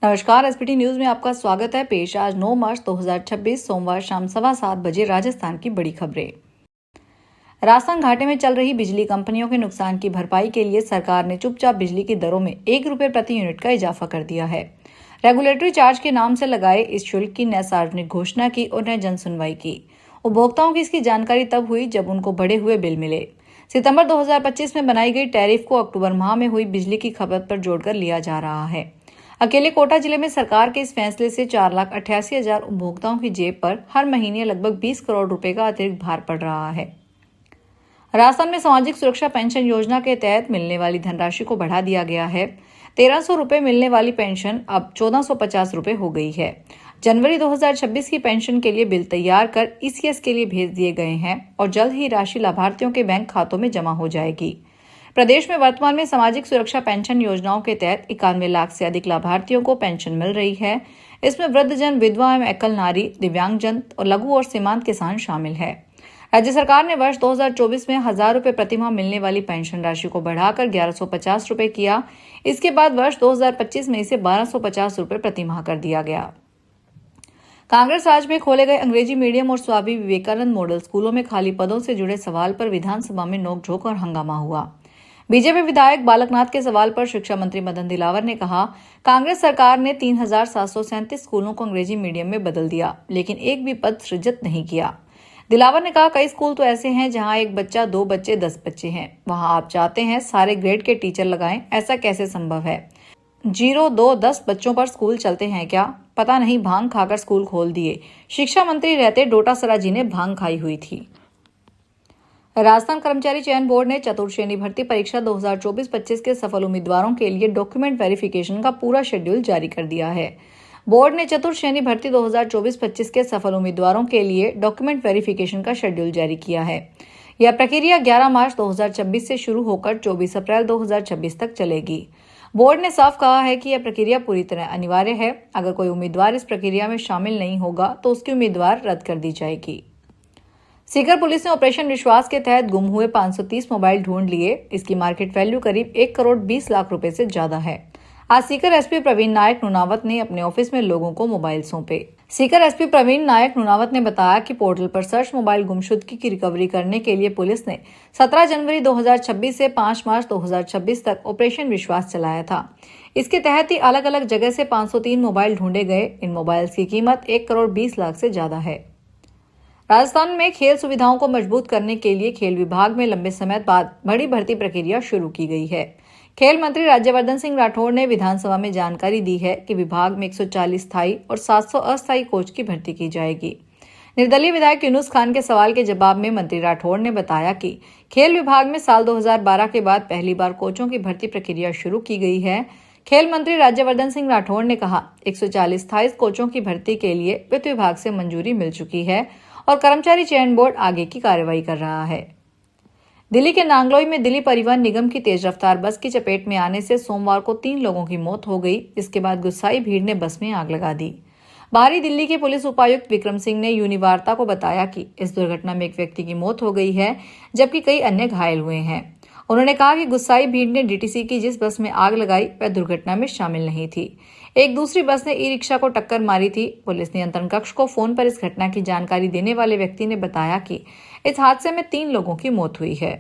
नमस्कार, SPT news में आपका स्वागत है। पेश आज 9 मार्च 2026 सोमवार शाम 7:15 बजे राजस्थान की बड़ी खबरें। राजस्थान घाटे में चल रही बिजली कंपनियों के नुकसान की भरपाई के लिए सरकार ने चुपचाप बिजली की दरों में ₹1 प्रति यूनिट का इजाफा कर दिया है। रेगुलेटरी चार्ज के नाम से लगाए इस शुल्क की न सार्वजनिक घोषणा की और न जन सुनवाई की। उपभोक्ताओं की इसकी जानकारी तब हुई जब उनको बढ़े हुए बिल मिले। सितंबर 2025 में बनाई गई टैरिफ को अक्टूबर माह में हुई बिजली की खपत पर जोड़कर लिया जा रहा है। अकेले कोटा जिले में सरकार के इस फैसले से 4,88,000 उपभोक्ताओं की जेब पर हर महीने लगभग 20 करोड़ रुपए का अतिरिक्त भार पड़ रहा है। राजस्थान में सामाजिक सुरक्षा पेंशन योजना के तहत मिलने वाली धनराशि को बढ़ा दिया गया है। 1,300 रुपए मिलने वाली पेंशन अब 1,450 रुपए हो गई है। जनवरी 2026 की पेंशन के लिए बिल तैयार कर ईसीएस के लिए भेज दिए गए हैं और जल्द ही राशि लाभार्थियों के बैंक खातों में जमा हो जाएगी। प्रदेश में वर्तमान में सामाजिक सुरक्षा पेंशन योजनाओं के तहत 91 लाख से अधिक लाभार्थियों को पेंशन मिल रही है। इसमें वृद्धजन, विधवा एवं एकल नारी, दिव्यांगजन और लघु और सीमांत किसान शामिल है। राज्य सरकार ने वर्ष 2024 में 1,000 रुपए प्रतिमाह मिलने वाली पेंशन राशि को बढ़ाकर 1,150 रुपए किया। इसके बाद वर्ष 2025 में इसे 1,250 रुपए प्रतिमाह कर दिया गया। कांग्रेस राज में खोले गए अंग्रेजी मीडियम और स्वामी विवेकानंद मॉडल स्कूलों में खाली पदों से जुड़े सवाल पर विधानसभा में नोकझोंक और हंगामा हुआ। बीजेपी विधायक बालकनाथ के सवाल पर शिक्षा मंत्री मदन दिलावर ने कहा, कांग्रेस सरकार ने 3,737 स्कूलों को अंग्रेजी मीडियम में बदल दिया, लेकिन एक भी पद सृजित नहीं किया। दिलावर ने कहा, कई स्कूल तो ऐसे हैं जहां एक बच्चा, 2 बच्चे, 10 बच्चे हैं। वहां आप चाहते हैं सारे ग्रेड के टीचर लगाएं, ऐसा कैसे संभव है? 0, 2, 10 बच्चों पर स्कूल चलते हैं क्या? पता नहीं, भांग खाकर स्कूल खोल दिए। शिक्षा मंत्री रहते डोटासरा जी ने भांग खाई हुई थी। राजस्थान कर्मचारी चयन बोर्ड ने चतुर्थ श्रेणी भर्ती परीक्षा 2024-25 के सफल उम्मीदवारों के लिए डॉक्यूमेंट वेरिफिकेशन का पूरा शेड्यूल जारी कर दिया है। बोर्ड ने चतुर्थ श्रेणी भर्ती 2024-25 के सफल उम्मीदवारों के लिए डॉक्यूमेंट वेरिफिकेशन का शेड्यूल जारी किया है। यह प्रक्रिया 11 मार्च 2026 से शुरू होकर 24 अप्रैल 2026 तक चलेगी। बोर्ड ने साफ कहा है कि यह प्रक्रिया पूरी तरह अनिवार्य है। अगर कोई उम्मीदवार इस प्रक्रिया में शामिल नहीं होगा तो उसकी उम्मीदवार रद्द कर दी जाएगी। सीकर पुलिस ने ऑपरेशन विश्वास के तहत गुम हुए 530 मोबाइल ढूंढ लिए। इसकी मार्केट वैल्यू करीब 1 करोड़ 20 लाख रुपए से ज्यादा है। आज सीकर एसपी प्रवीण नायक नुनावत ने अपने ऑफिस में लोगों को मोबाइल सौंपे। सीकर एसपी प्रवीण नायक नुनावत ने बताया कि पोर्टल पर सर्च मोबाइल गुमशुदगी की रिकवरी करने के लिए पुलिस ने 17 जनवरी 2026 से 5 मार्च 2026 तक ऑपरेशन विश्वास चलाया था। इसके तहत ही अलग अलग जगह से 503 मोबाइल ढूंढे गए। इन मोबाइल की कीमत 1 करोड़ 20 लाख से ज्यादा है। राजस्थान में खेल सुविधाओं को मजबूत करने के लिए खेल विभाग में लंबे समय बाद बड़ी भर्ती प्रक्रिया शुरू की गई है। खेल मंत्री राज्यवर्धन सिंह राठौड़ ने विधानसभा में जानकारी दी है कि विभाग में 140 स्थायी और 700 अस्थायी कोच की भर्ती की जाएगी। निर्दलीय विधायक यूनुस खान के सवाल के जवाब में मंत्री राठौड़ ने बताया कि खेल विभाग में साल 2012 के बाद पहली बार कोचों की भर्ती प्रक्रिया शुरू की गई है। खेल मंत्री राज्यवर्धन सिंह राठौड़ ने कहा, 140 स्थायी कोचों की भर्ती के लिए वित्त विभाग से मंजूरी मिल चुकी है और कर्मचारी चयन बोर्ड आगे की कार्रवाई कर रहा है। दिल्ली के नांगलोई में दिल्ली परिवहन निगम की तेज रफ्तार बस की चपेट में आने से सोमवार को 3 लोगों की मौत हो गई। इसके बाद गुस्साई भीड़ ने बस में आग लगा दी। बाहरी दिल्ली के पुलिस उपायुक्त विक्रम सिंह ने यूनिवार्ता को बताया कि इस दुर्घटना में एक व्यक्ति की मौत हो गई है, जबकि कई अन्य घायल हुए हैं। उन्होंने कहा कि गुस्साई भीड़ ने डीटीसी की जिस बस में आग लगाई वह दुर्घटना में शामिल नहीं थी। एक दूसरी बस ने ई रिक्शा को टक्कर मारी थी। पुलिस नियंत्रण कक्ष को फोन पर इस घटना की जानकारी देने वाले व्यक्ति ने बताया कि इस हादसे में 3 लोगों की मौत हुई है।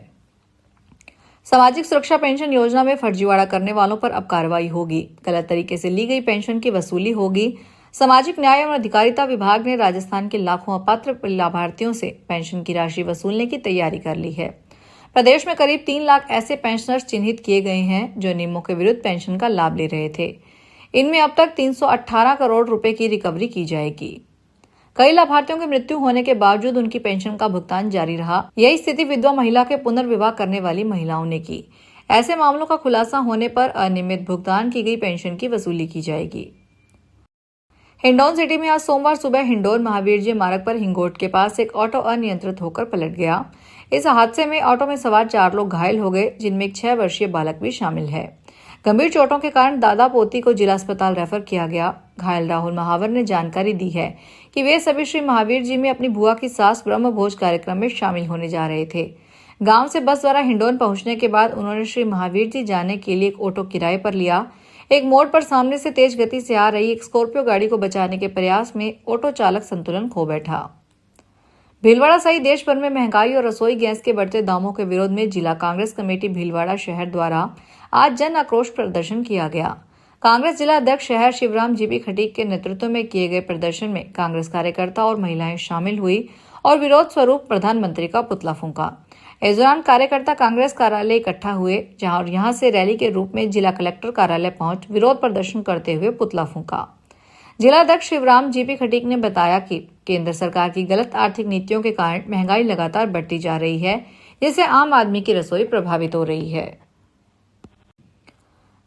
सामाजिक सुरक्षा पेंशन योजना में फर्जीवाड़ा करने वालों पर अब कार्रवाई होगी। गलत तरीके से ली गई पेंशन की वसूली होगी। सामाजिक न्याय एवं अधिकारिता विभाग ने राजस्थान के लाखों अपात्र लाभार्थियों से पेंशन की राशि वसूलने की तैयारी कर ली है। प्रदेश में करीब 3 लाख ऐसे पेंशनर्स चिन्हित किए गए हैं जो नियमों के विरुद्ध पेंशन का लाभ ले रहे थे। इनमें अब तक 318 करोड़ रुपए की रिकवरी की जाएगी। कई लाभार्थियों की मृत्यु होने के बावजूद उनकी पेंशन का भुगतान जारी रहा। यही स्थिति विधवा महिला के पुनर्विवाह करने वाली महिलाओं ने की। ऐसे मामलों का खुलासा होने पर अनियमित भुगतान की गई पेंशन की वसूली की जाएगी। हिंडौन सिटी में आज सोमवार सुबह हिंडौन महावीर जी मार्ग पर हिंगोट के पास एक ऑटो अनियंत्रित होकर पलट गया। इस हादसे में ऑटो में सवार 4 लोग घायल हो गए, जिनमें एक 6 वर्षीय बालक भी शामिल है। गंभीर चोटों के कारण दादा पोती को जिला अस्पताल रेफर किया गया। घायल राहुल महावर ने जानकारी दी है कि वे सभी श्री महावीर जी में अपनी बुआ की सास ब्रह्म भोज कार्यक्रम में शामिल होने जा रहे थे। गांव से बस द्वारा हिंडौन पहुंचने के बाद उन्होंने श्री महावीर जी जाने के लिए एक ऑटो किराए पर लिया। एक मोड़ पर सामने से तेज गति से आ रही एक स्कॉर्पियो गाड़ी को बचाने के प्रयास में ऑटो चालक संतुलन खो बैठा। भीलवाड़ा सहित देश भर में महंगाई और रसोई गैस के बढ़ते दामों के विरोध में जिला कांग्रेस कमेटी भीलवाड़ा शहर द्वारा आज जन आक्रोश प्रदर्शन किया गया। कांग्रेस जिला अध्यक्ष शहर शिवराम जीपी खटीक के नेतृत्व में किए गए प्रदर्शन में कांग्रेस कार्यकर्ता और महिलाएं शामिल हुई और विरोध स्वरूप प्रधानमंत्री का पुतला फूंका। इस दौरान कार्यकर्ता कांग्रेस कार्यालय इकट्ठा हुए, जहां और यहां से रैली के रूप में जिला कलेक्टर कार्यालय पहुंच विरोध प्रदर्शन करते हुए पुतला फूंका। जिला अध्यक्ष शिवराम जीपी खटीक ने बताया कि केंद्र सरकार की गलत आर्थिक नीतियों के कारण महंगाई लगातार बढ़ती जा रही है, जिससे आम आदमी की रसोई प्रभावित हो रही है।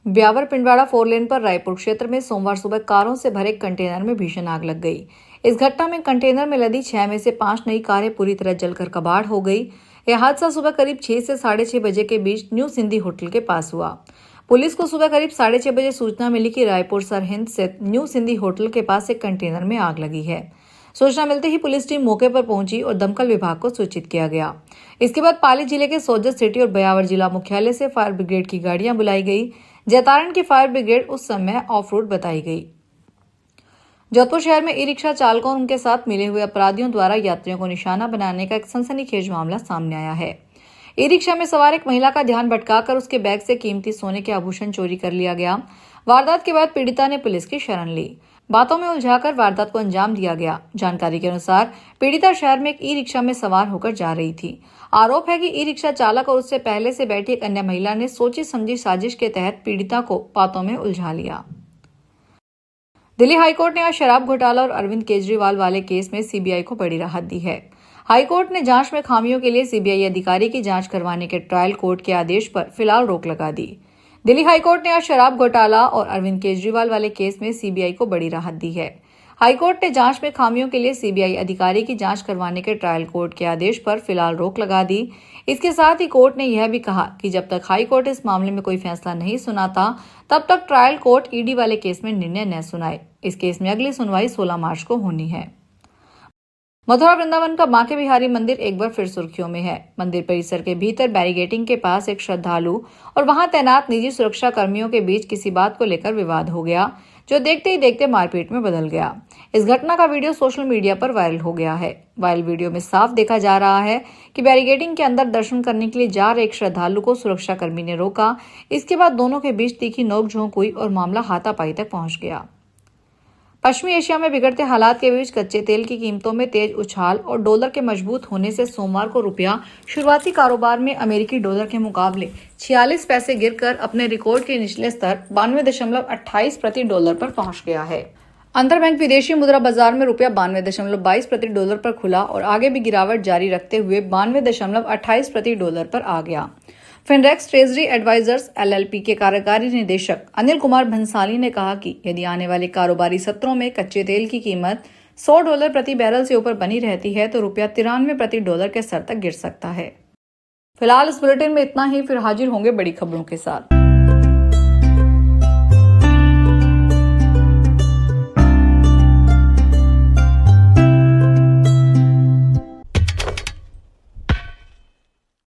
ब्यावर पिंडवाड़ा 4 लेन पर रायपुर क्षेत्र में सोमवार सुबह कारों से भरे कंटेनर में भीषण आग लग गई। इस घटना में कंटेनर में लदी 6 में से 5 नई कारें पूरी तरह जलकर कबाड़ हो गई। यह हादसा सुबह करीब 6 से 6:30 बजे के बीच न्यू सिंधी होटल के पास हुआ। पुलिस को सुबह करीब 6:30 बजे सूचना मिली कि रायपुर सरहिंद स्थित न्यू सिंधी होटल के पास एक कंटेनर में आग लगी है। सूचना मिलते ही पुलिस टीम मौके पर पहुंची और दमकल विभाग को सूचित किया गया। इसके बाद पाली जिले के सोजत सिटी और ब्यावर जिला मुख्यालय से फायर ब्रिगेड की गाड़ियां बुलाई गई। जैतारण की फायर ब्रिगेड उस समय ऑफ रोड बताई गई। जोधपुर शहर में ई रिक्शा चालकों और उनके साथ मिले हुए अपराधियों द्वारा यात्रियों को निशाना बनाने का एक सनसनीखेज मामला सामने आया है। ई रिक्शा में सवार एक महिला का ध्यान भटकाकर उसके बैग से कीमती सोने के आभूषण चोरी कर लिया गया। वारदात के बाद पीड़िता ने पुलिस की शरण ली। बातों में उलझाकर वारदात को अंजाम दिया गया। जानकारी के अनुसार पीड़िता शहर में एक ई रिक्शा में सवार होकर जा रही थी। आरोप है कि ई रिक्शा चालक और उससे पहले से बैठी एक अन्य महिला ने सोची समझी साजिश के तहत पीड़िता को बातों में उलझा लिया। दिल्ली हाईकोर्ट ने आज शराब घोटाला और अरविंद केजरीवाल वाले केस में सीबीआई को बड़ी राहत दी है। हाईकोर्ट ने जांच में खामियों के लिए सीबीआई अधिकारी की जांच करवाने के ट्रायल कोर्ट के आदेश पर फिलहाल रोक लगा दी। दिल्ली हाईकोर्ट ने आज शराब घोटाला और अरविंद केजरीवाल वाले केस में सीबीआई को बड़ी राहत दी है। हाईकोर्ट ने जांच में खामियों के लिए सीबीआई अधिकारी की जांच करवाने के ट्रायल कोर्ट के आदेश पर फिलहाल रोक लगा दी। इसके साथ ही कोर्ट ने यह भी कहा कि जब तक हाईकोर्ट इस मामले में कोई फैसला नहीं सुनाता, तब तक ट्रायल कोर्ट ईडी वाले केस में निर्णय न सुनाए। इस केस में अगली सुनवाई 16 मार्च को होनी है। मथुरा वृंदावन का बांके बिहारी मंदिर एक बार फिर सुर्खियों में है। मंदिर परिसर के भीतर बैरिकेडिंग के पास एक श्रद्धालु और वहां तैनात निजी सुरक्षा कर्मियों के बीच किसी बात को लेकर विवाद हो गया, जो देखते ही देखते मारपीट में बदल गया। इस घटना का वीडियो सोशल मीडिया पर वायरल हो गया है। वायरल वीडियो में साफ देखा जा रहा है कि बैरिकेडिंग के अंदर दर्शन करने के लिए जा रहे एक श्रद्धालु को सुरक्षा कर्मी ने रोका। इसके बाद दोनों के बीच तीखी नोकझोंक हुई और मामला हाथापाई तक पहुंच गया। पश्चिमी एशिया में बिगड़ते हालात के बीच कच्चे तेल की कीमतों में तेज उछाल और डॉलर के मजबूत होने से सोमवार को रुपया शुरुआती कारोबार में अमेरिकी डॉलर के मुकाबले 46 पैसे गिरकर अपने रिकॉर्ड के निचले स्तर 92.28 प्रति डॉलर पर पहुंच गया है। अंतरबैंक विदेशी मुद्रा बाजार में रुपया 92.22 प्रति डॉलर पर खुला और आगे भी गिरावट जारी रखते हुए 92.28 प्रति डॉलर पर आ गया। फिनरेक्स ट्रेजरी एडवाइजर्स एलएलपी के कार्यकारी निदेशक अनिल कुमार भंसाली ने कहा कि यदि आने वाले कारोबारी सत्रों में कच्चे तेल की कीमत $100 प्रति बैरल से ऊपर बनी रहती है तो रुपया 93 प्रति डॉलर के स्तर तक गिर सकता है। फिलहाल इस बुलेटिन में इतना ही, फिर हाजिर होंगे बड़ी खबरों के साथ।